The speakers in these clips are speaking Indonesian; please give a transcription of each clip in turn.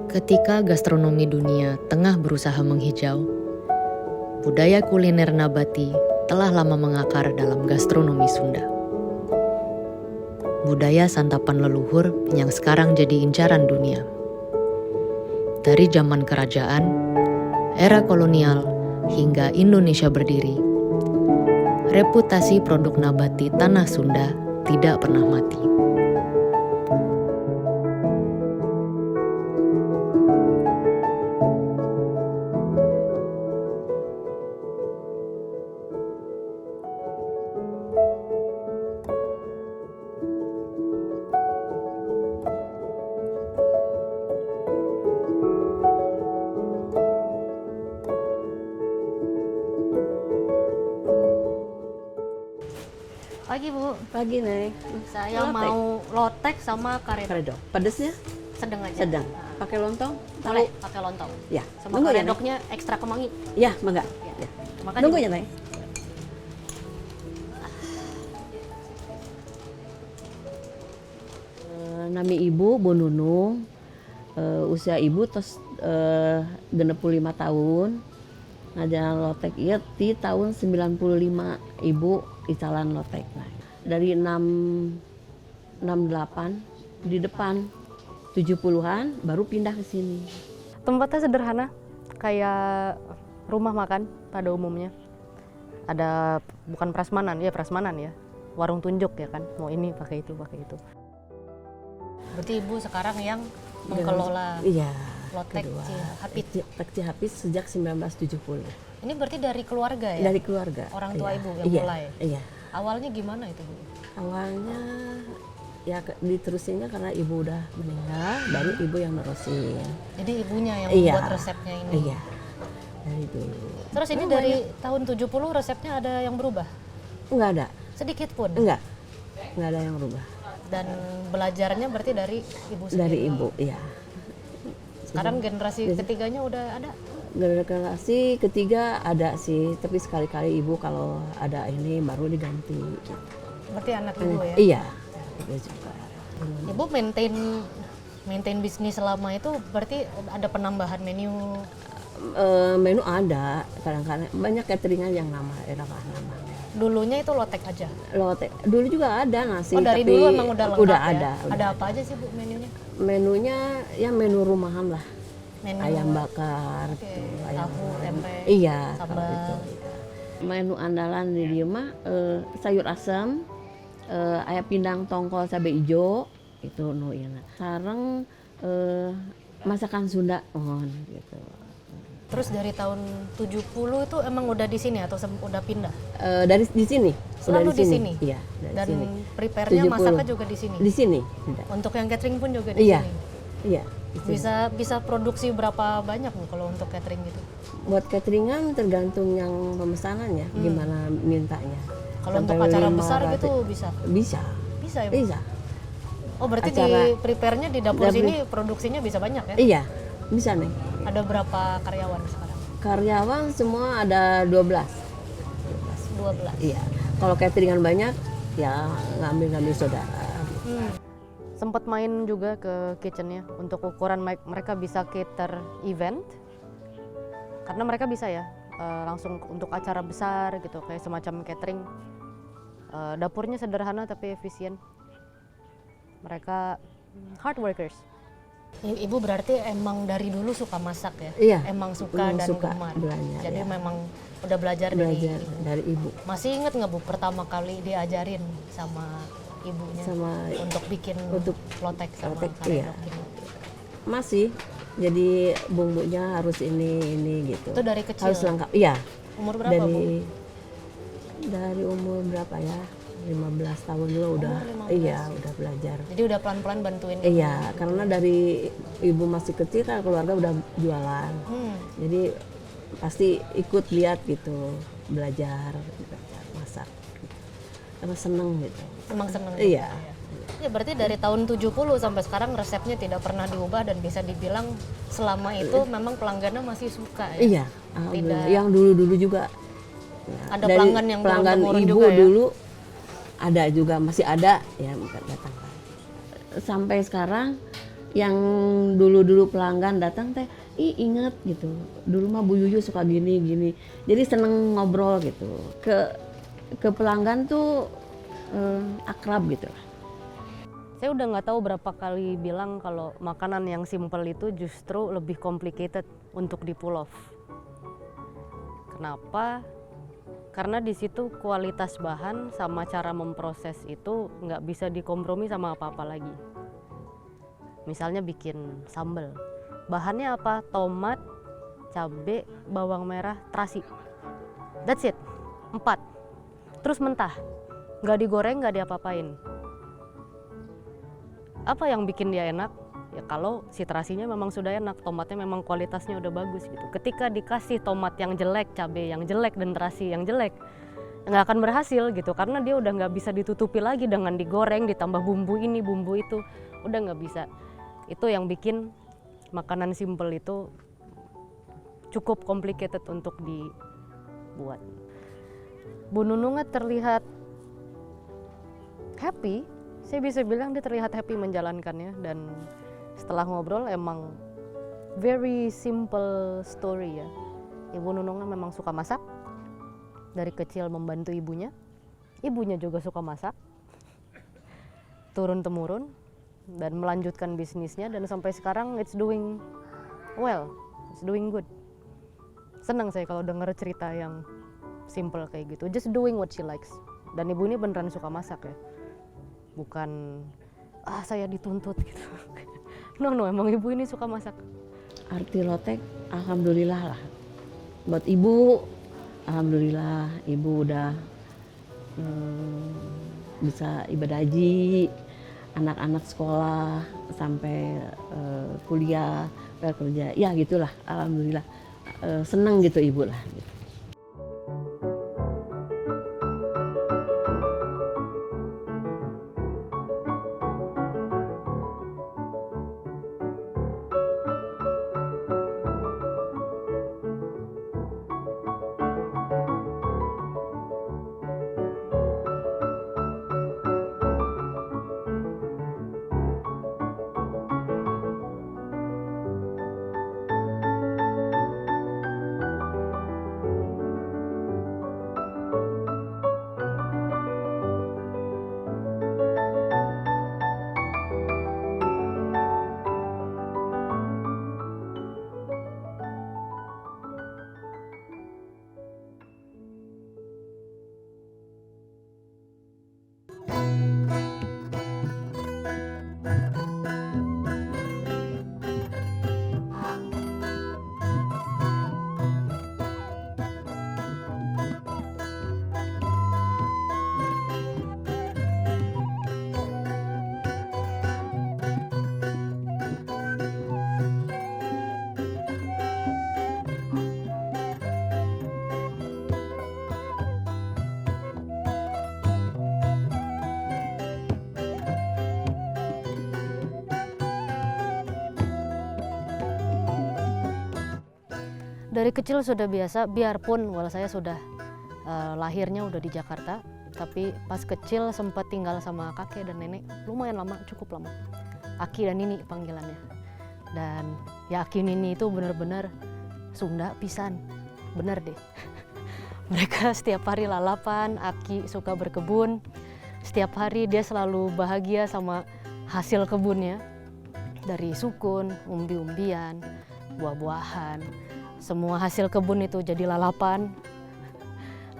Ketika gastronomi dunia tengah berusaha menghijau, budaya kuliner nabati telah lama mengakar dalam gastronomi Sunda. Budaya santapan leluhur yang sekarang jadi incaran dunia. Dari zaman kerajaan, era kolonial, hingga Indonesia berdiri, reputasi produk nabati tanah Sunda tidak pernah mati. Pagi Bu, Pagi, Nek. saya Lotek. mau lotek sama karedok. Karedok. Pedesnya Sedang aja. sedang. Pakai lontong? Boleh Tahu? pakai lontong. Ya. Sama Nunggu ya, Nek. karedoknya ekstra kemangi. Ya, mangga. Ya. Makasih, Nunggu Bu. ya, Nek. Nami ibu Bu Nunung. Usia ibu tos 65 tahun. Ngajaran lotek ieu ti tahun 95 ibu icalan lotek. Dari 68 di depan 70-an baru pindah ke sini. Tempatnya sederhana, kayak rumah makan pada umumnya. Ada bukan prasmanan ya. Warung tunjuk ya kan. Mau ini pakai itu. Berarti Ibu sekarang yang mengelola Iya. lotek Kedua. Cihapit. Lotek Cihapit sejak 1970. Ini berarti dari keluarga ya? Dari keluarga. Orang tua Iya. Ibu yang Iya. mulai? Iya. Awalnya gimana itu Bu? Awalnya ya diterusinnya karena ibu udah meninggal, baru ibu yang nerusin. Jadi ibunya yang Iya. membuat resepnya ini? Iya. Dari dulu. Terus ini dari tahun 70 resepnya ada yang berubah? Enggak ada. Sedikit pun? Enggak. Enggak ada yang berubah. Dan belajarnya berarti dari ibu sendiri? Dari ibu, iya. Sekarang generasi ketiganya udah ada? Generasi ketiga ada sih, tapi sekali-kali ibu kalau ada ini baru diganti. Berarti anak ibu ya? Iya. Dia juga. Ibu maintain bisnis selama itu berarti ada penambahan menu? Menu ada, kadang-kadang banyak cateringan yang nama. Dulunya itu lotek aja? Lotek dulu juga ada nasi, Oh dari tapi dulu emang udah lengkap ya? ada. Ada apa aja sih Bu menunya? Menunya ya menu rumahan lah. Menu Ayam bakar, Oke, tuh, ayam tahu, tempe, iya, sambal. kalau itu. Iya. Menu andalan di dia mah sayur asam, ayam pindang tongkol cabai ijo, itu nu ieu. Sareng masakan Sunda gitu. Terus dari tahun 70 itu emang udah di sini atau udah pindah? Dari di sini. Selalu udah di sini? Iya, dari Dan sini. prepare-nya 70. masaknya juga di sini? Di sini. Tidak. Untuk yang catering pun juga di Iya. sini? Iya. di sini. Bisa produksi berapa banyak nih kalau untuk catering gitu? Buat cateringan tergantung yang pemesanannya, gimana mintanya. Kalau untuk Sampai acara 500. besar gitu bisa? Bisa. Bisa ya Bu? Bisa. Oh berarti Acara- di prepare-nya di dapur Dapur. sini produksinya bisa banyak ya? Iya, bisa nih. Ada berapa karyawan sekarang? Karyawan semua ada 12. 12. Iya. Kalau cateringan banyak, ya ngambil saudara. Sempat main juga ke kitchennya untuk ukuran mereka bisa cater event. Karena mereka bisa ya, langsung untuk acara besar gitu, kayak semacam catering. Dapurnya sederhana tapi efisien. Mereka hard workers. Ibu berarti emang dari dulu suka masak ya? Iya, Emang suka emang dan suka gemar. belajar, Jadi ya. memang udah belajar Dari ibu. Masih inget nggak Bu pertama kali diajarin sama ibunya Sama untuk bikin untuk lotek sama lotek, karedok iya. ini? Masih. Jadi bumbunya harus ini gitu. Itu dari kecil? Harus lengkap. Iya. Umur berapa Bu? Dari umur berapa ya? 15 tahun dulu udah. 15. Iya, udah belajar. Jadi udah pelan-pelan bantuin ibu? Iya, karena dari ibu masih kecil kan keluarga udah jualan. Jadi pasti ikut lihat gitu, belajar masak. Emang seneng gitu. Emang seneng? Iya. juga, ya berarti dari tahun 70 sampai sekarang resepnya tidak pernah diubah dan bisa dibilang selama itu memang pelanggannya masih suka ya? Iya, alhamdulillah. Tidak. Yang dulu juga. Ada Dari pelanggan yang pelanggan turun-temurun ibu juga ya? dulu ada juga, masih ada ya datang. Sampai sekarang yang dulu pelanggan datang teh, ih inget gitu, dulu mah Bu Yuyu suka gini gini, jadi seneng ngobrol gitu, ke pelanggan tuh akrab gitu. Saya udah nggak tahu berapa kali bilang kalau makanan yang simple itu justru lebih complicated untuk di pull off. Kenapa? Karena di situ kualitas bahan sama cara memproses itu nggak bisa dikompromi sama apa-apa lagi. Misalnya bikin sambal, bahannya apa? Tomat, cabai, bawang merah, terasi. That's it, 4. Terus mentah, nggak digoreng, nggak diapa-apain. Apa yang bikin dia enak? Ya kalau si terasinya memang sudah enak, tomatnya memang kualitasnya udah bagus gitu. Ketika dikasih tomat yang jelek, cabai yang jelek, dan terasi yang jelek, nggak akan berhasil gitu, karena dia udah nggak bisa ditutupi lagi dengan digoreng, ditambah bumbu ini, bumbu itu, udah nggak bisa. Itu yang bikin makanan simple itu cukup complicated untuk dibuat. Bu Nunungnya terlihat happy, saya bisa bilang dia terlihat happy menjalankannya, dan setelah ngobrol emang very simple story ya. Ibu Nunungnya memang suka masak, dari kecil membantu ibunya juga suka masak, turun-temurun, dan melanjutkan bisnisnya, dan sampai sekarang it's doing well, it's doing good. Senang saya kalau dengar cerita yang simple kayak gitu, just doing what she likes. Dan ibu ini beneran suka masak ya, bukan saya dituntut gitu. No, emang ibu ini suka masak. Arti lotek, alhamdulillah lah. Buat ibu, alhamdulillah ibu udah bisa ibadah haji, anak-anak sekolah sampai kuliah, kerja, ya gitulah, alhamdulillah. Seneng gitu ibu lah. Gitu. Dari kecil sudah biasa, biarpun saya sudah lahirnya udah di Jakarta, tapi pas kecil sempat tinggal sama kakek dan nenek lumayan lama, cukup lama. Aki dan Nini panggilannya. Dan ya Aki Nini itu benar-benar Sunda pisan, bener deh. Mereka setiap hari lalapan, Aki suka berkebun. Setiap hari dia selalu bahagia sama hasil kebunnya. Dari sukun, umbi-umbian, buah-buahan. Semua hasil kebun itu jadi lalapan,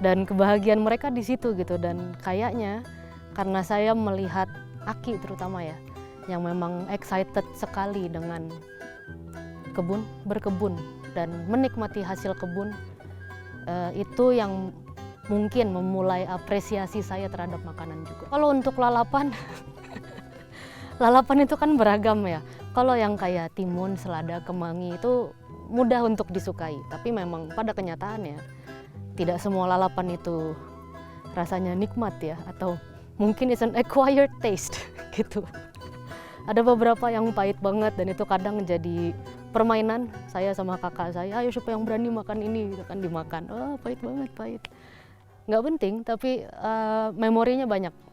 dan kebahagiaan mereka di situ gitu. Dan kayaknya karena saya melihat Aki terutama ya, yang memang excited sekali dengan berkebun dan menikmati hasil kebun, itu yang mungkin memulai apresiasi saya terhadap makanan juga. Kalau untuk lalapan, lalapan itu kan beragam ya. Kalau yang kayak timun, selada, kemangi itu mudah untuk disukai, tapi memang pada kenyataannya tidak semua lalapan itu rasanya nikmat ya, atau mungkin it's an acquired taste gitu. Ada beberapa yang pahit banget, dan itu kadang jadi permainan saya sama kakak saya, ayo siapa yang berani makan ini gitu kan, dimakan. Pahit banget, pahit. Nggak penting, tapi memorinya banyak.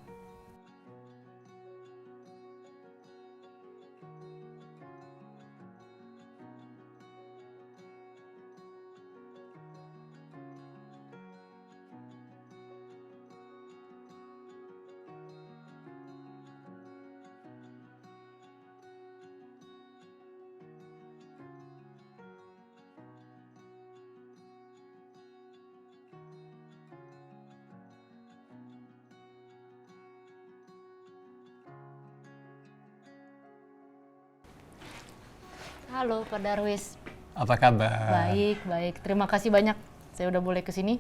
Halo Pak Darwis. Apa kabar? Baik, baik. Terima kasih banyak. Saya udah boleh ke sini.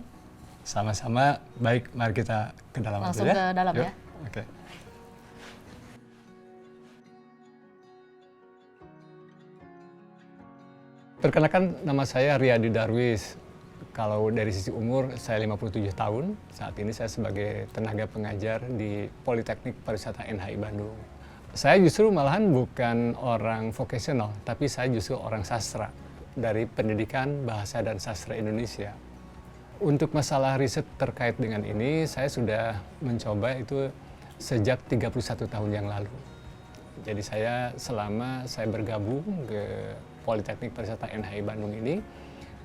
Sama-sama. Baik, mari kita ke dalam Langsung dulu ke dalam Yuk. ya. Oke. Perkenalkan, nama saya Riyadi Darwis. Kalau dari sisi umur, saya 57 tahun. Saat ini saya sebagai tenaga pengajar di Politeknik Pariwisata NHI Bandung. Saya justru malahan bukan orang vokasional, tapi saya justru orang sastra dari Pendidikan Bahasa dan Sastra Indonesia. Untuk masalah riset terkait dengan ini, saya sudah mencoba itu sejak 31 tahun yang lalu. Jadi selama saya bergabung ke Politeknik Pariwisata NHI Bandung ini,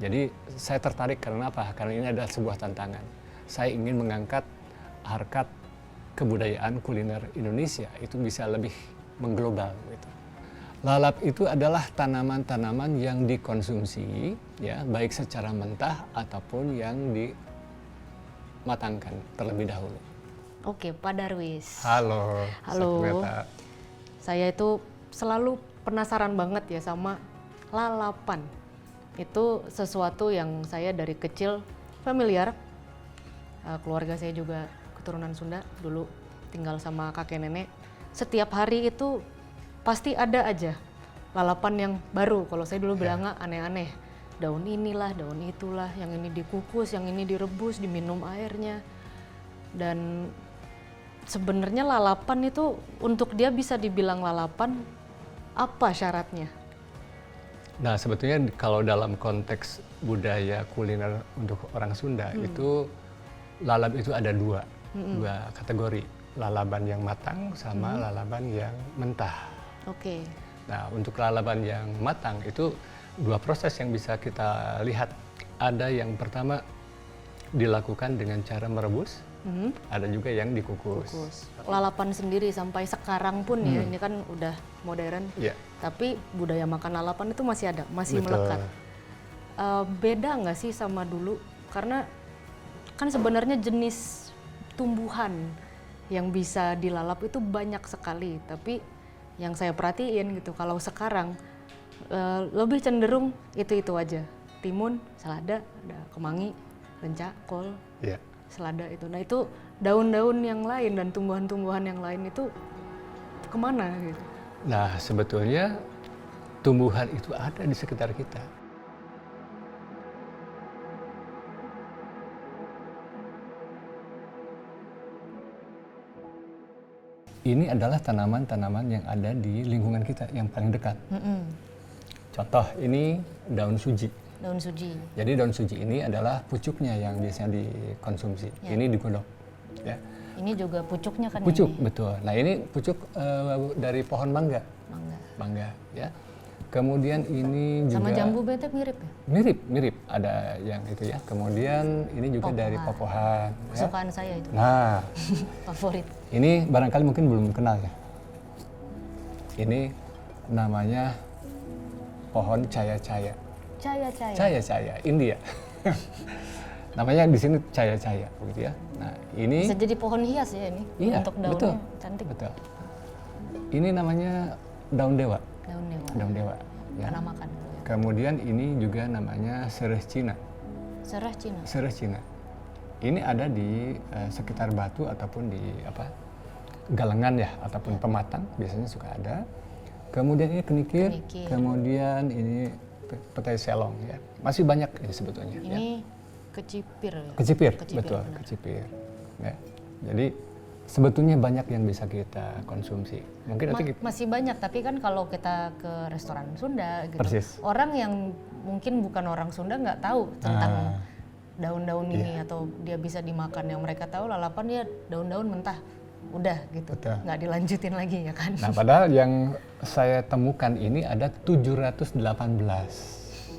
jadi saya tertarik karena apa? Karena ini adalah sebuah tantangan. Saya ingin mengangkat harkat kebudayaan kuliner Indonesia itu bisa lebih mengglobal gitu. Lalap itu adalah tanaman-tanaman yang dikonsumsi ya, baik secara mentah ataupun yang dimatangkan terlebih dahulu. Oke, Pak Darwis. Halo. Halo. Sakumeta. Saya itu selalu penasaran banget ya sama lalapan. Itu sesuatu yang saya dari kecil familiar. Keluarga saya juga keturunan Sunda, dulu tinggal sama kakek nenek. Setiap hari itu pasti ada aja lalapan yang baru. Kalau saya dulu bilangnya aneh-aneh. Daun inilah, daun itulah, yang ini dikukus, yang ini direbus, diminum airnya. Dan sebenarnya lalapan itu untuk dia bisa dibilang lalapan, apa syaratnya? Nah, sebetulnya kalau dalam konteks budaya kuliner untuk orang Sunda itu lalap itu ada dua kategori, lalaban yang matang sama lalaban yang mentah. Oke. Nah, untuk lalaban yang matang itu dua proses yang bisa kita lihat. Ada yang pertama dilakukan dengan cara merebus, ada juga yang dikukus. Lalapan sendiri sampai sekarang pun ya, ini kan udah modern, Ya. tapi budaya makan lalapan itu masih ada, masih Betul. melekat. Beda nggak sih sama dulu? Karena kan sebenarnya jenis tumbuhan yang bisa dilalap itu banyak sekali, tapi yang saya perhatiin gitu, kalau sekarang lebih cenderung itu aja. Timun, selada, ada kemangi, lenca, kol, Ya. selada itu. Nah itu daun-daun yang lain dan tumbuhan-tumbuhan yang lain itu kemana gitu? Nah, sebetulnya tumbuhan itu ada di sekitar kita. Ini adalah tanaman-tanaman yang ada di lingkungan kita yang paling dekat. Contoh, ini daun suji. Daun suji. Jadi daun suji ini adalah pucuknya yang biasanya dikonsumsi. Ya. Ini digodok. Ya. Ini juga pucuknya kan? Pucuk, ini? betul. Nah, ini pucuk dari pohon mangga. Mangga, ya. Kemudian ini juga sama jambu bete mirip ya? mirip. Ada yang itu ya. Kemudian ini juga dari popohan. Ya. Kesukaan saya itu. Nah, Favorit. ini barangkali mungkin belum kenal ya. Ini namanya pohon caya-caya. Caya-caya. Caya-caya, India. Namanya di sini caya-caya, begitu ya. Nah, ini Bisa jadi pohon hias ya ini? iya, Untuk daunnya betul, cantik. betul. Ini namanya daun dewa. Daun dewa. Daun dewa. Ya. Karena makan. Kemudian ini juga namanya sereh Cina. Sereh Cina. Sereh Cina. Ini ada di sekitar batu ataupun di galengan ya, ataupun pematang biasanya suka ada. Kemudian ini kenikir. Kemudian ini petai selong ya. Masih banyak ini sebetulnya. Ini kecipir ya? Kecipir, betul, benar. kecipir. Ya. Jadi sebetulnya banyak yang bisa kita konsumsi. Mungkin nanti Masih banyak, tapi kan kalau kita ke restoran Sunda gitu, Persis. orang yang mungkin bukan orang Sunda nggak tahu tentang daun-daun ini atau dia bisa dimakan. Yang mereka tahu lalapan ya daun-daun mentah, udah gitu, Betul. nggak dilanjutin lagi ya kan? Nah, padahal yang saya temukan ini ada 718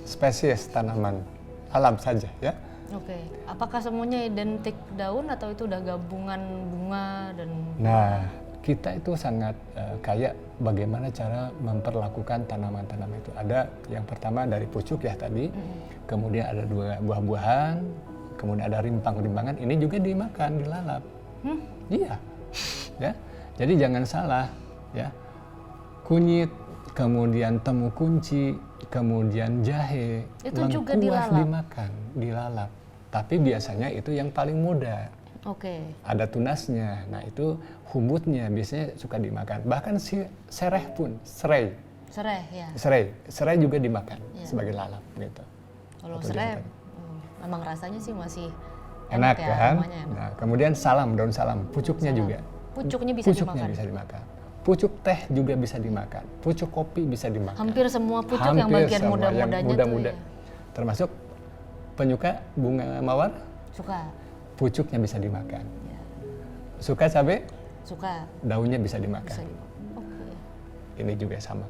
spesies tanaman alam saja ya. Oke, apakah semuanya identik daun atau itu udah gabungan bunga dan? Nah, kita itu sangat kaya bagaimana cara memperlakukan tanaman-tanaman itu. Ada yang pertama dari pucuk ya tadi, kemudian ada dua buah-buahan, kemudian ada rimpang-rimpangan, ini juga dimakan, dilalap. Iya, ya. Jadi jangan salah, ya. Kunyit kemudian temu kunci, kemudian jahe, Itu juga lengkuas dilalap? dimakan, dilalap. Tapi biasanya itu yang paling muda. Oke. Ada tunasnya, nah itu humbutnya biasanya suka dimakan. Bahkan si sereh pun, serai, Serai ya. serai juga dimakan Iya. sebagai lalap gitu. Kalau Atau serai dimakan. memang rasanya sih masih Enak ya, kan? aromanya enak. Nah, kemudian salam, daun salam, pucuknya Salam. juga. Pucuknya bisa Pucuknya dimakan. bisa dimakan. Pucuk teh juga bisa dimakan. Pucuk kopi bisa dimakan. Hampir semua pucuk yang Hampir bagian semua, muda-mudanya yang tuh muda-muda. ya. Termasuk penyuka bunga mawar, Suka. pucuknya bisa dimakan. Ya. Suka cabai, Suka. daunnya bisa dimakan. Bisa dimakan. Oke. Ini juga sama.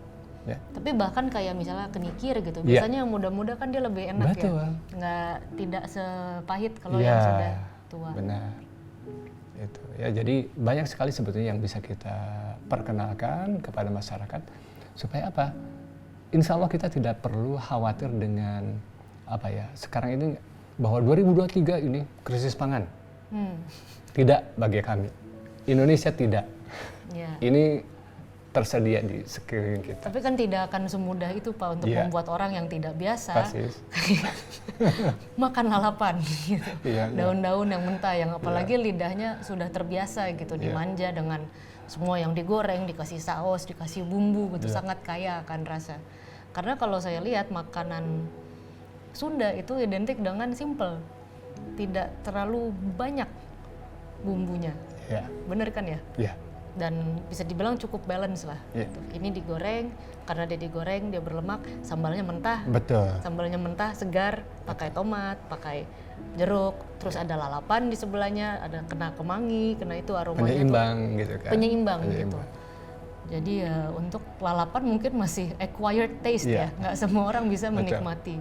Ya. Tapi bahkan kayak misalnya kenikir gitu, Iya. biasanya yang muda-muda kan dia lebih enak Betul. ya. Tidak sepahit kalau Ya, yang sudah tua. benar. Itu ya, jadi banyak sekali sebetulnya yang bisa kita perkenalkan kepada masyarakat supaya apa? Insya Allah kita tidak perlu khawatir dengan apa ya? Sekarang ini bahwa 2023 ini krisis pangan. Tidak bagi kami. Indonesia tidak. Ya. Ini tersedia di sekeliling kita. Tapi kan tidak akan semudah itu Pak untuk Iya. membuat orang yang tidak biasa Persis. makan lalapan gitu. Iya, iya. Daun-daun yang mentah yang apalagi lidahnya sudah terbiasa gitu Iya. dimanja dengan semua yang digoreng, dikasih saus, dikasih bumbu gitu, Iya. sangat kaya akan rasa. Karena kalau saya lihat makanan Sunda itu identik dengan simple. Tidak terlalu banyak bumbunya. Ya, Bener kan ya? ya, Dan bisa dibilang cukup balance lah. Iya. Gitu. Ini digoreng, karena dia digoreng dia berlemak, sambalnya mentah. betul. Sambalnya mentah, segar, pakai tomat, pakai jeruk, terus ada lalapan di sebelahnya, ada kena kemangi, kena itu aromanya Penyeimbang gitu kan. penyeimbang gitu. Jadi ya untuk lalapan mungkin masih acquired taste Iya. ya, nggak semua orang bisa Betul. menikmati.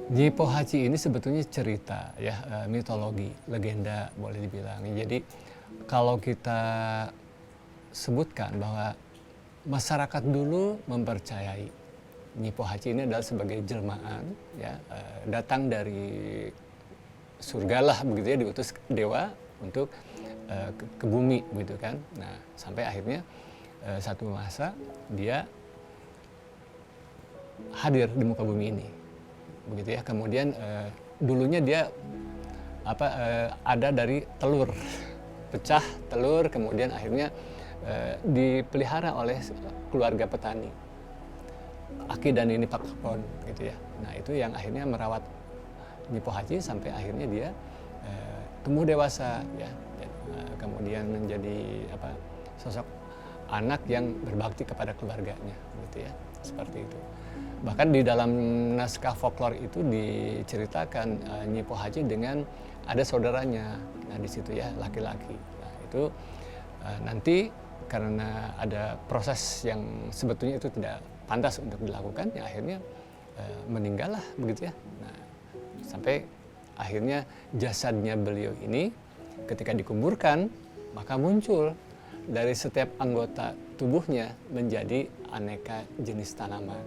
Nyi Pohaci ini sebetulnya cerita ya, mitologi, legenda boleh dibilang. Jadi kalau kita sebutkan bahwa masyarakat dulu mempercayai Nyi Pohaci ini adalah sebagai jelmaan ya, datang dari surga lah begitu ya, diutus dewa untuk ke bumi gitu kan. Nah, sampai akhirnya satu masa dia hadir di muka bumi ini. Begitu ya. Kemudian dulunya dia ada dari telur, pecah telur, kemudian akhirnya dipelihara oleh keluarga petani, Aki dan Nini Pakpon gitu ya. Nah itu yang akhirnya merawat Nyi Pohaci sampai akhirnya dia tumbuh dewasa ya. Kemudian menjadi sosok anak yang berbakti kepada keluarganya gitu ya, seperti itu. Bahkan di dalam naskah folklore itu diceritakan Nyi Pohaci dengan ada saudaranya, nah di situ ya laki-laki. Nah itu nanti karena ada proses yang sebetulnya itu tidak pantas untuk dilakukan, ya akhirnya meninggal lah begitu ya. Nah sampai akhirnya jasadnya beliau ini ketika dikuburkan maka muncul dari setiap anggota tubuhnya menjadi aneka jenis tanaman.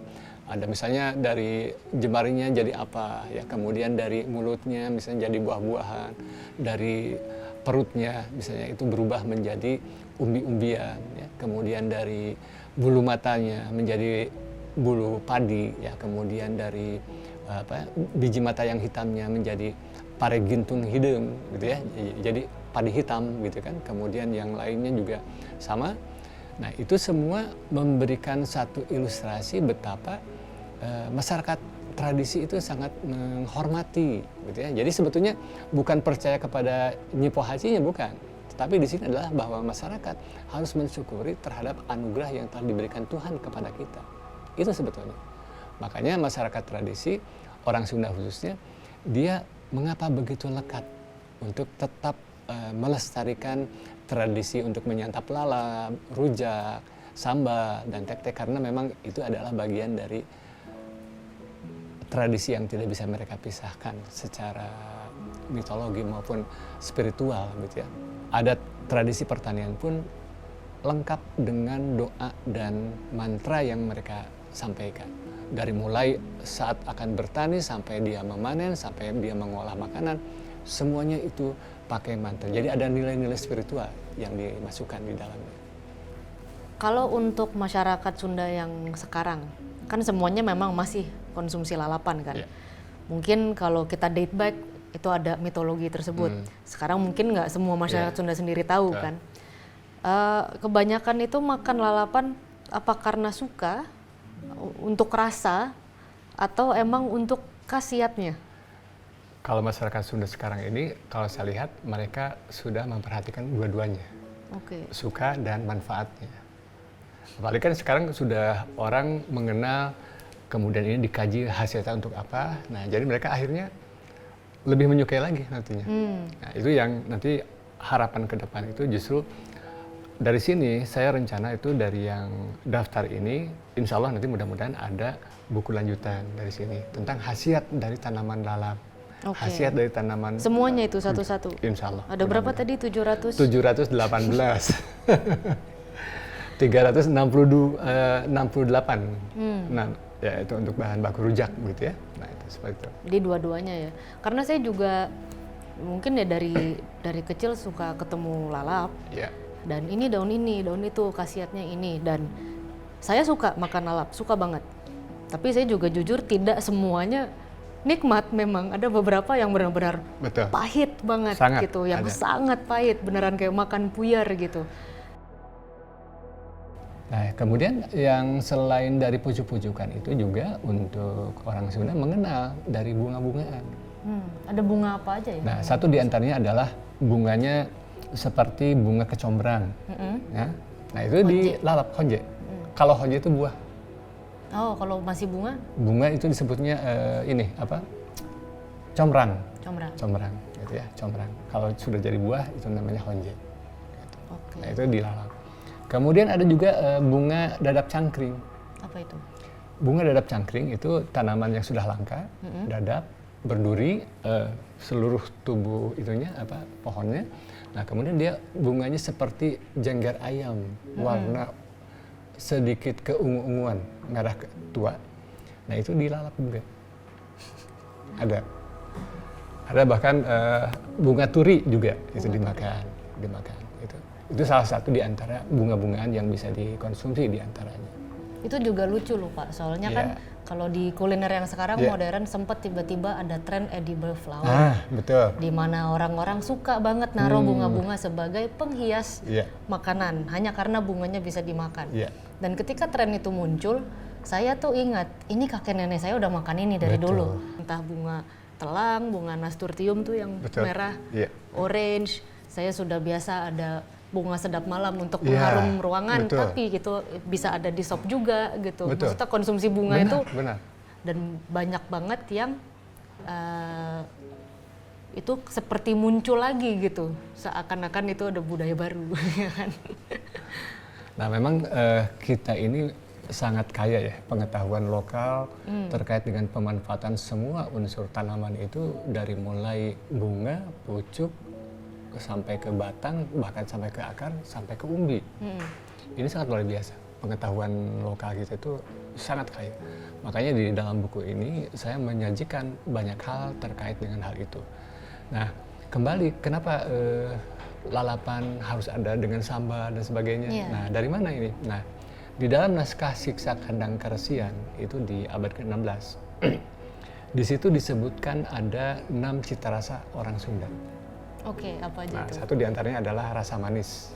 Ada misalnya dari jemarinya jadi apa ya, kemudian dari mulutnya misalnya jadi buah-buahan, dari perutnya misalnya itu berubah menjadi umbi-umbian ya, kemudian dari bulu matanya menjadi bulu padi ya, kemudian dari biji mata yang hitamnya menjadi pare gintung hidung gitu ya, jadi padi hitam gitu kan, kemudian yang lainnya juga sama. Nah itu semua memberikan satu ilustrasi betapa masyarakat tradisi itu sangat menghormati gitu ya. Jadi sebetulnya bukan percaya kepada Nyi Pohacinya, bukan, tetapi di sini adalah bahwa masyarakat harus mensyukuri terhadap anugerah yang telah diberikan Tuhan kepada kita. Itu sebetulnya. Makanya masyarakat tradisi, orang Sunda khususnya, dia mengapa begitu lekat untuk tetap melestarikan tradisi untuk menyantap lalap, rujak, sambal, dan tek-tek, karena memang itu adalah bagian dari tradisi yang tidak bisa mereka pisahkan secara mitologi maupun spiritual gitu ya. Adat tradisi pertanian pun lengkap dengan doa dan mantra yang mereka sampaikan. Dari mulai saat akan bertani sampai dia memanen, sampai dia mengolah makanan, semuanya itu pakai mantra. Jadi ada nilai-nilai spiritual yang dimasukkan di dalamnya. Kalau untuk masyarakat Sunda yang sekarang, kan semuanya memang masih konsumsi lalapan kan. Iya. Mungkin kalau kita date back itu ada mitologi tersebut. Sekarang mungkin nggak semua masyarakat Sunda sendiri tahu kan. Kebanyakan itu makan lalapan apa karena suka, untuk rasa, atau emang untuk khasiatnya? Kalau masyarakat Sunda sekarang ini, kalau saya lihat mereka sudah memperhatikan dua-duanya. Oke. Suka dan manfaatnya. Apalagi kan sekarang sudah orang mengenal, kemudian ini dikaji hasilnya untuk apa. Nah, jadi mereka akhirnya lebih menyukai lagi nantinya. Nah, itu yang nanti harapan ke depan itu justru dari sini saya rencana itu dari yang daftar ini, insya Allah nanti mudah-mudahan ada buku lanjutan dari sini tentang khasiat dari tanaman lalap. Oke. Khasiat dari tanaman. Semuanya itu satu-satu? Insya Allah. Ada berapa tadi? 700? 718. 368. Nah, ya itu untuk bahan baku rujak begitu ya. Nah, itu seperti itu. Di dua-duanya ya. Karena saya juga mungkin ya dari kecil suka ketemu lalap. Ya. Dan ini, daun itu khasiatnya ini. Dan saya suka makan lalap, suka banget. Tapi saya juga jujur tidak semuanya nikmat memang. Ada beberapa yang benar-benar Betul. pahit banget Sangat, gitu. Yang ada. sangat pahit, beneran kayak makan puyar gitu. Nah, kemudian yang selain dari pucuk-pucukan itu juga untuk orang Sunda mengenal dari bunga-bungaan. Ada bunga apa aja ya? Nah, satu di antaranya adalah bunganya seperti bunga kecombrang. Ya. Nah, itu dilalap honje. Kalau honje itu buah. Oh, kalau masih bunga? Bunga itu disebutnya ini apa? Combrang. Combrang. Gitu ya, combrang. Kalau sudah jadi buah itu namanya honje. Gitu. Oke. Nah, itu dilalap. Kemudian ada juga bunga dadap cangkring. Apa itu? Bunga dadap cangkring itu tanaman yang sudah langka, dadap, berduri, seluruh tubuh itunya apa pohonnya. Nah, kemudian dia bunganya seperti jengger ayam, warna sedikit keungu-unguan, merah tua. Nah, itu dilalap juga. Ada bahkan bunga turi juga itu dimakan. Itu salah satu di antara bunga-bungaan yang bisa dikonsumsi di antaranya. Itu juga lucu loh Pak, soalnya kan kalau di kuliner yang sekarang modern sempat tiba-tiba ada tren edible flower. Betul. Di mana orang-orang suka banget naruh bunga-bunga sebagai penghias makanan hanya karena bunganya bisa dimakan. Dan ketika tren itu muncul, saya tuh ingat, ini kakek nenek saya udah makan ini dari dulu. Entah bunga telang, bunga nasturtium tuh yang merah, orange. Saya sudah biasa ada bunga sedap malam untuk mengharum ruangan, tapi gitu bisa ada di sop juga gitu. Maksudnya konsumsi bunga itu dan banyak banget yang itu seperti muncul lagi gitu, seakan-akan itu ada budaya baru. Nah, memang kita ini sangat kaya ya pengetahuan lokal terkait dengan pemanfaatan semua unsur tanaman itu, dari mulai bunga, pucuk, sampai ke batang, bahkan sampai ke akar, sampai ke umbi. Ini sangat luar biasa. Pengetahuan lokal kita itu sangat kaya. Makanya di dalam buku ini saya menyajikan banyak hal terkait dengan hal itu. Nah, kembali kenapa lalapan harus ada dengan sambal dan sebagainya. Nah, dari mana ini? Nah, di dalam naskah Siksa Kandang Karesian itu di abad ke-16. Di situ disebutkan ada 6 cita rasa orang Sunda. Oke, apa aja itu? Satu diantaranya adalah rasa manis.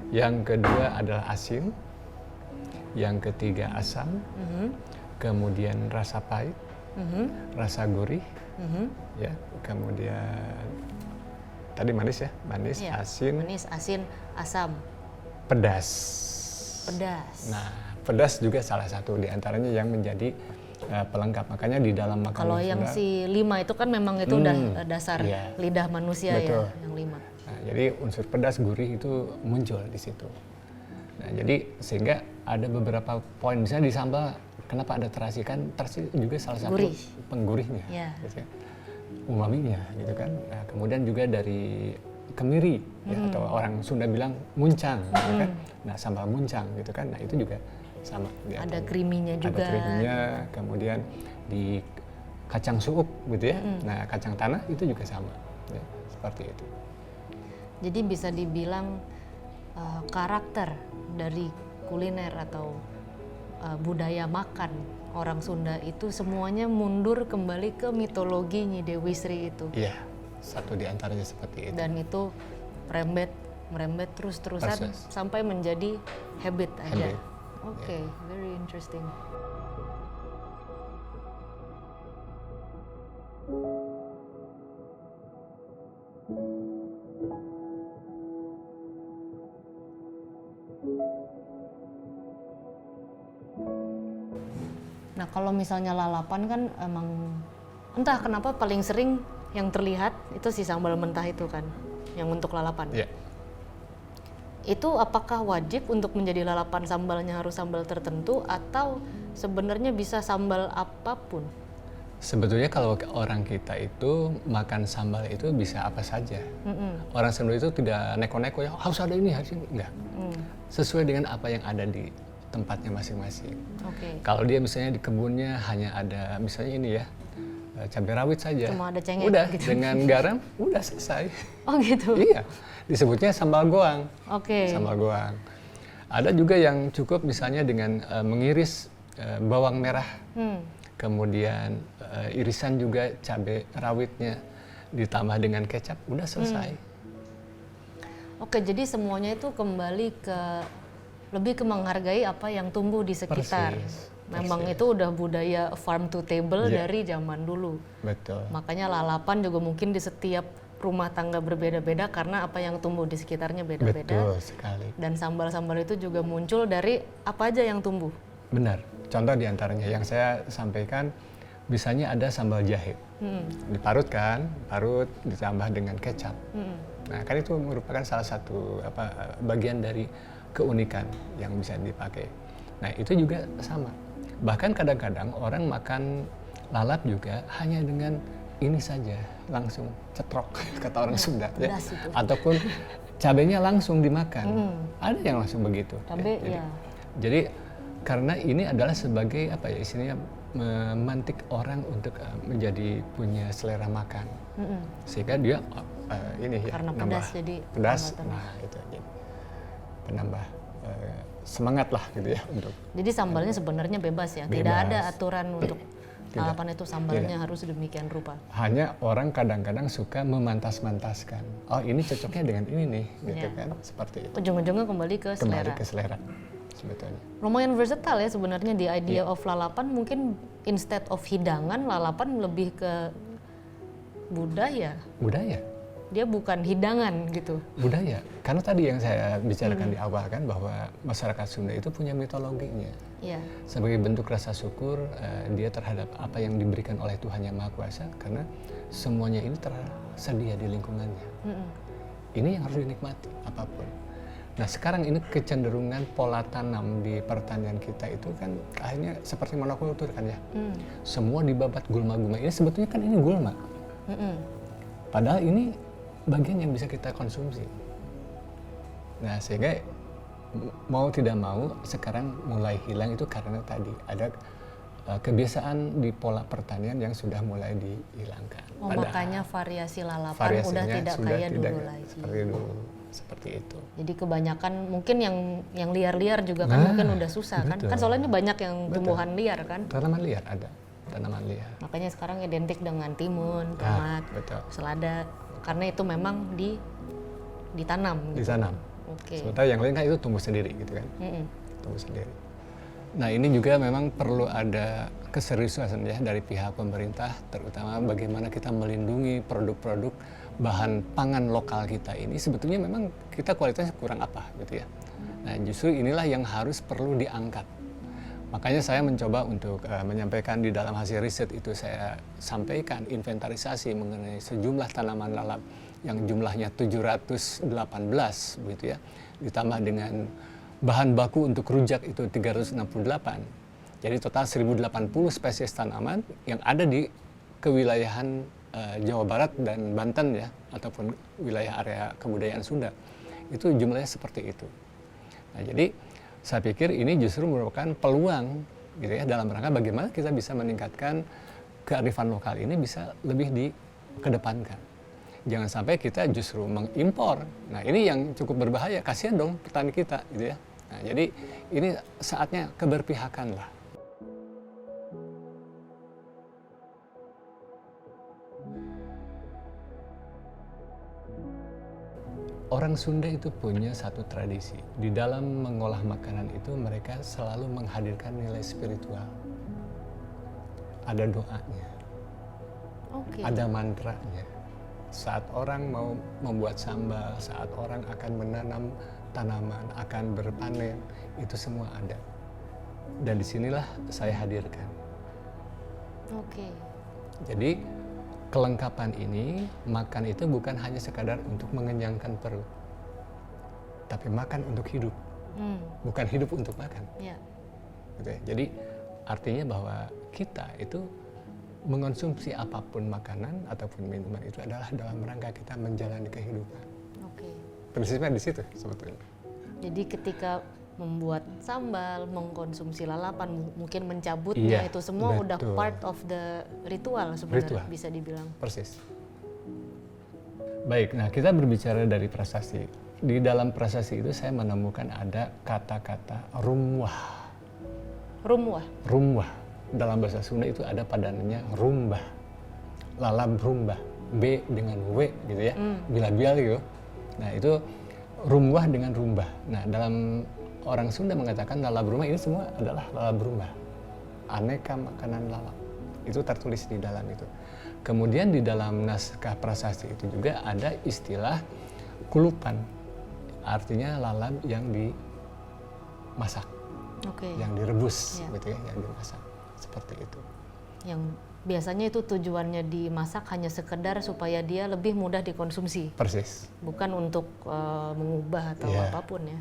Yang kedua adalah asin. Yang ketiga asam. Kemudian rasa pahit. Rasa gurih. Ya, kemudian tadi manis ya, manis, asin, asam. Pedas. Nah, pedas juga salah satu diantaranya yang menjadi pelengkap. Makanya di dalam makanan kalau yang si 5 itu kan memang itu udah dasar lidah manusia. Betul. Ya, yang 5. Nah, jadi unsur pedas, gurih itu muncul di situ. Nah, jadi sehingga ada beberapa poin, misalnya di sambal kenapa ada terasi, kan terasi juga salah satu penggurihnya, gitu ya. Umaminya gitu kan. Nah, kemudian juga dari kemiri ya, atau orang Sunda bilang muncang gitu kan. Nah, sambal muncang gitu kan. Nah, itu juga sama. Ada creamy-nya juga. Ada creamy-nya, kemudian di kacang suuk gitu ya. Nah, kacang tanah itu juga sama. Ya, seperti itu. Jadi bisa dibilang karakter dari kuliner atau budaya makan orang Sunda itu semuanya mundur kembali ke mitologi Nyi Dewi Sri itu. Iya, satu di antaranya seperti itu. Dan itu merembet terus-terusan sampai menjadi habit aja. Habit. Oke, very interesting. Nah, kalau misalnya lalapan kan emang entah kenapa paling sering yang terlihat itu si sambal mentah itu kan, yang untuk lalapan. Iya. Itu apakah wajib untuk menjadi lalapan sambalnya harus sambal tertentu atau sebenarnya bisa sambal apapun? Sebetulnya kalau orang kita itu makan sambal itu bisa apa saja. Orang Sunda itu tidak neko-neko ya harus ada ini, harus ini. Enggak. Sesuai dengan apa yang ada di tempatnya masing-masing. Oke. Kalau dia misalnya di kebunnya hanya ada misalnya ini ya, cabai rawit saja. Cuma ada cengek udah, gitu. dengan garam udah selesai. Oh gitu? Iya, disebutnya sambal goang. Oke. Sambal goang. Ada juga yang cukup misalnya dengan mengiris bawang merah, kemudian irisan juga cabai rawitnya, ditambah dengan kecap, udah selesai. Oke, jadi semuanya itu kembali ke lebih ke menghargai apa yang tumbuh di sekitar. Persis, Memang persis. itu udah budaya farm to table Iya. dari zaman dulu. Betul. Makanya lalapan juga mungkin di setiap rumah tangga berbeda-beda karena apa yang tumbuh di sekitarnya beda-beda. Betul sekali. Dan sambal-sambal itu juga muncul dari apa aja yang tumbuh. Benar. Contoh diantaranya yang saya sampaikan, misalnya ada sambal jahe, diparutkan, parut ditambah dengan kecap. Nah, kan itu merupakan salah satu bagian dari keunikan yang bisa dipakai. Nah, itu juga sama. Bahkan kadang-kadang orang makan lalap juga hanya dengan ini saja, langsung cetrok kata orang Sunda ya. Pedas itu. Ataupun cabenya langsung dimakan. Ada yang langsung begitu. Cabai Jadi, ya. jadi karena ini adalah sebagai apa ya istilahnya memantik orang untuk menjadi punya selera makan. Sehingga dia ini ya Karena nambah pedas jadi pedas. hambatan. Nah, itu jadi penambah semangat lah gitu ya untuk Jadi sambalnya sebenarnya bebas ya, tidak Bebas. ada aturan untuk Tidak. lalapan itu sambalnya harus demikian rupa. hanya orang kadang-kadang suka memantas-mantaskan. Oh, ini cocoknya dengan ini nih, gitu Iya. kan? Seperti itu. Ujung-ujungnya kembali ke Kembali selera. ke selera sebetulnya. Lumayan versatile ya sebenarnya di idea Iya. of lalapan, mungkin instead of hidangan, lalapan lebih ke budaya. Budaya. Dia bukan hidangan gitu. Budaya. Karena tadi yang saya bicarakan di awal kan bahwa masyarakat Sunda itu punya mitologinya. Iya. Sebagai bentuk rasa syukur dia terhadap apa yang diberikan oleh Tuhan Yang Maha Kuasa karena semuanya ini tersedia di lingkungannya. Ini yang harus dinikmati apapun. Nah, sekarang ini kecenderungan pola tanam di pertanian kita itu kan akhirnya seperti monokultur kan ya. Semua dibabat gulma-gulma. Ini sebetulnya kan ini gulma. Padahal ini bagian yang bisa kita konsumsi. Nah, sehingga mau tidak mau sekarang mulai hilang itu karena tadi ada kebiasaan di pola pertanian yang sudah mulai dihilangkan. Oh, Padahal makanya variasi lalapan udah variasinya tidak sudah kayak tidak dulu lagi. seperti dulu, seperti itu. Jadi kebanyakan mungkin yang liar-liar juga kan Nah, mungkin udah susah kan. betul. Kan soalnya banyak yang Betul. tumbuhan liar kan. Tanaman liar ada, tanaman liar. Makanya sekarang identik dengan timun, Ah, tomat, betul. selada. Karena itu memang ditanam. Gitu. Ditanam. Oke. Sementara yang lain kan itu tumbuh sendiri gitu kan. Tumbuh sendiri. Nah, ini juga memang perlu ada keseriusan ya dari pihak pemerintah, terutama bagaimana kita melindungi produk-produk bahan pangan lokal kita ini. Sebetulnya memang kita kualitasnya kurang apa gitu ya. Nah, justru inilah yang harus perlu diangkat. Makanya saya mencoba untuk menyampaikan di dalam hasil riset itu saya sampaikan inventarisasi mengenai sejumlah tanaman lalap yang jumlahnya 718 begitu ya. Ditambah dengan bahan baku untuk rujak itu 368. Jadi total 1080 spesies tanaman yang ada di kewilayahan Jawa Barat dan Banten ya, ataupun wilayah area kebudayaan Sunda, itu jumlahnya seperti itu. Nah, jadi saya pikir ini justru merupakan peluang gitu ya, dalam rangka bagaimana kita bisa meningkatkan kearifan lokal ini bisa lebih dikedepankan. Jangan sampai kita justru mengimpor. Nah, ini yang cukup berbahaya, kasihan dong petani kita gitu ya. Nah, jadi ini saatnya keberpihakan lah. Orang Sunda itu punya satu tradisi. Di dalam mengolah makanan itu mereka selalu menghadirkan nilai spiritual. Ada doanya, ada mantranya. Saat orang mau membuat sambal, saat orang akan menanam tanaman, akan berpanen, itu semua ada. Dan disinilah saya hadirkan. Jadi kelengkapan ini, makan itu bukan hanya sekadar untuk mengenyangkan perut, tapi makan untuk hidup, bukan hidup untuk makan. Gitu ya. Jadi artinya bahwa kita itu mengonsumsi apapun makanan ataupun minuman itu adalah dalam rangka kita menjalani kehidupan. Prinsipnya di situ sebetulnya. Jadi ketika membuat sambal, mengkonsumsi lalapan, mungkin mencabutnya, itu semua udah part of the ritual sebenarnya, bisa dibilang. Persis. Baik, nah kita berbicara dari prasasti. Di dalam prasasti itu saya menemukan ada kata-kata rumwah. Rumwah. Dalam bahasa Sunda itu ada padanannya rumbah. Lalab rumbah. B dengan W gitu ya. Bila-bila gitu. Nah itu rumwah dengan rumbah. Nah dalam orang Sunda mengatakan lalab rumbah ini semua adalah lalab rumbah. Aneka makanan lalap. Itu tertulis di dalam itu. Kemudian di dalam naskah prasasti itu juga ada istilah kulupan. Artinya lalap yang dimasak. Yang direbus gitu ya, yang dimasak. Seperti itu. Yang biasanya itu tujuannya dimasak hanya sekedar supaya dia lebih mudah dikonsumsi. Persis. Bukan untuk mengubah atau apapun ya.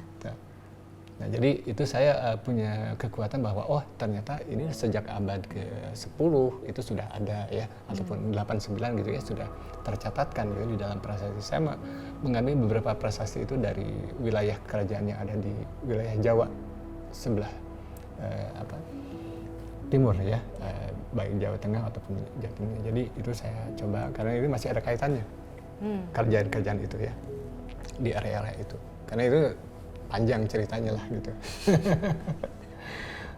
Nah, jadi itu saya punya kekuatan bahwa ternyata ini sejak abad ke-10 itu sudah ada ya, ataupun 8-9 gitu ya, sudah tercatatkan gitu di dalam prasasti. Saya mengambil beberapa prasasti itu dari wilayah kerajaan yang ada di wilayah Jawa sebelah timur ya, baik Jawa Tengah ataupun Jawa Timur. Jadi itu saya coba karena ini masih ada kaitannya kerjaan-kerjaan itu ya di area-area itu. Karena itu panjang ceritanya lah gitu.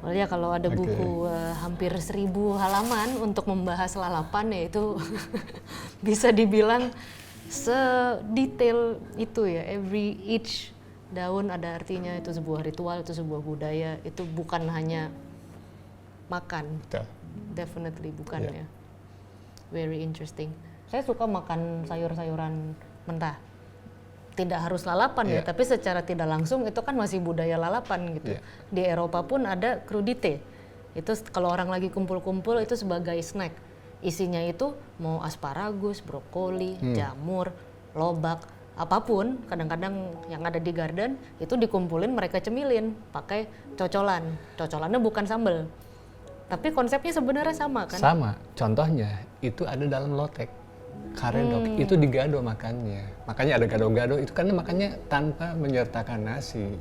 Ya kalau ada buku hampir 1000 halaman untuk membahas lalapan ya itu bisa dibilang sedetail itu ya. Each daun ada artinya, itu sebuah ritual, itu sebuah budaya, itu bukan hanya makan. Betul. Definitely bukan ya. Very interesting. Saya suka makan sayur-sayuran mentah. Tidak harus lalapan ya, tapi secara tidak langsung itu kan masih budaya lalapan gitu. Di Eropa pun ada crudité. Itu kalau orang lagi kumpul-kumpul itu sebagai snack. Isinya itu mau asparagus, brokoli, jamur, lobak, apapun. Kadang-kadang yang ada di garden itu dikumpulin, mereka cemilin pakai cocolan. Cocolannya bukan sambal. Tapi konsepnya sebenarnya sama kan? Sama. Contohnya itu ada dalam lotek. Karedok itu digado makannya. Makanya ada gado-gado itu karena makannya tanpa menyertakan nasi.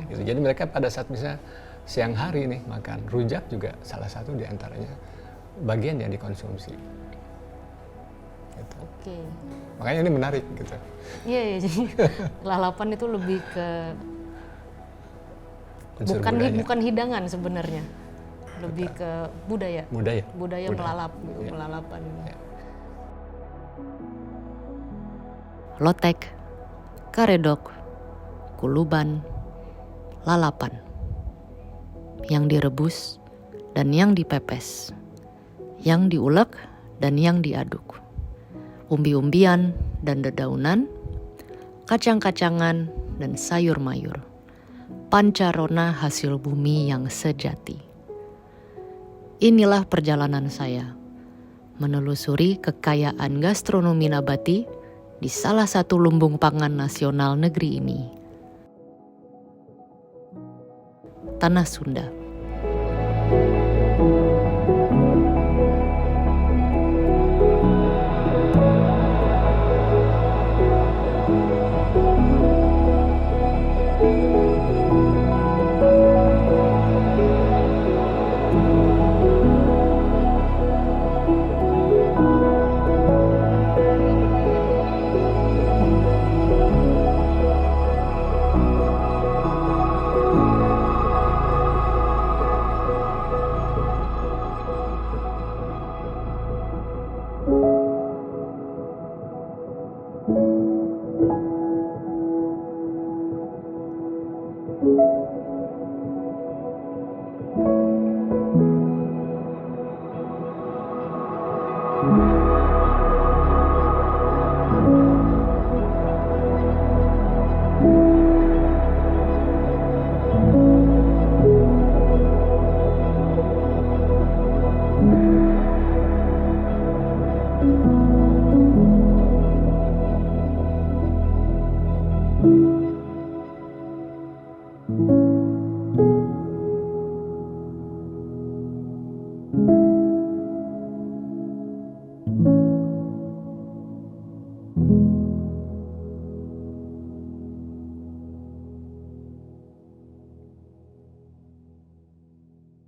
Gitu. Jadi mereka pada saat misalnya siang hari nih makan rujak juga salah satu di antaranya bagian yang dikonsumsi. Gitu. Makanya ini menarik gitu. Iya, jadi lalapan itu lebih ke bukan hidangan sebenarnya. Lebih ke budaya melalap gitu, melalapan. Lotek, karedok, kuluban, lalapan. Yang direbus dan yang dipepes. Yang diulek dan yang diaduk. Umbi-umbian dan dedaunan, kacang-kacangan dan sayur mayur. Pancarona hasil bumi yang sejati. Inilah perjalanan saya menelusuri kekayaan gastronomi nabati di salah satu lumbung pangan nasional negeri ini. Tanah Sunda. Thank you.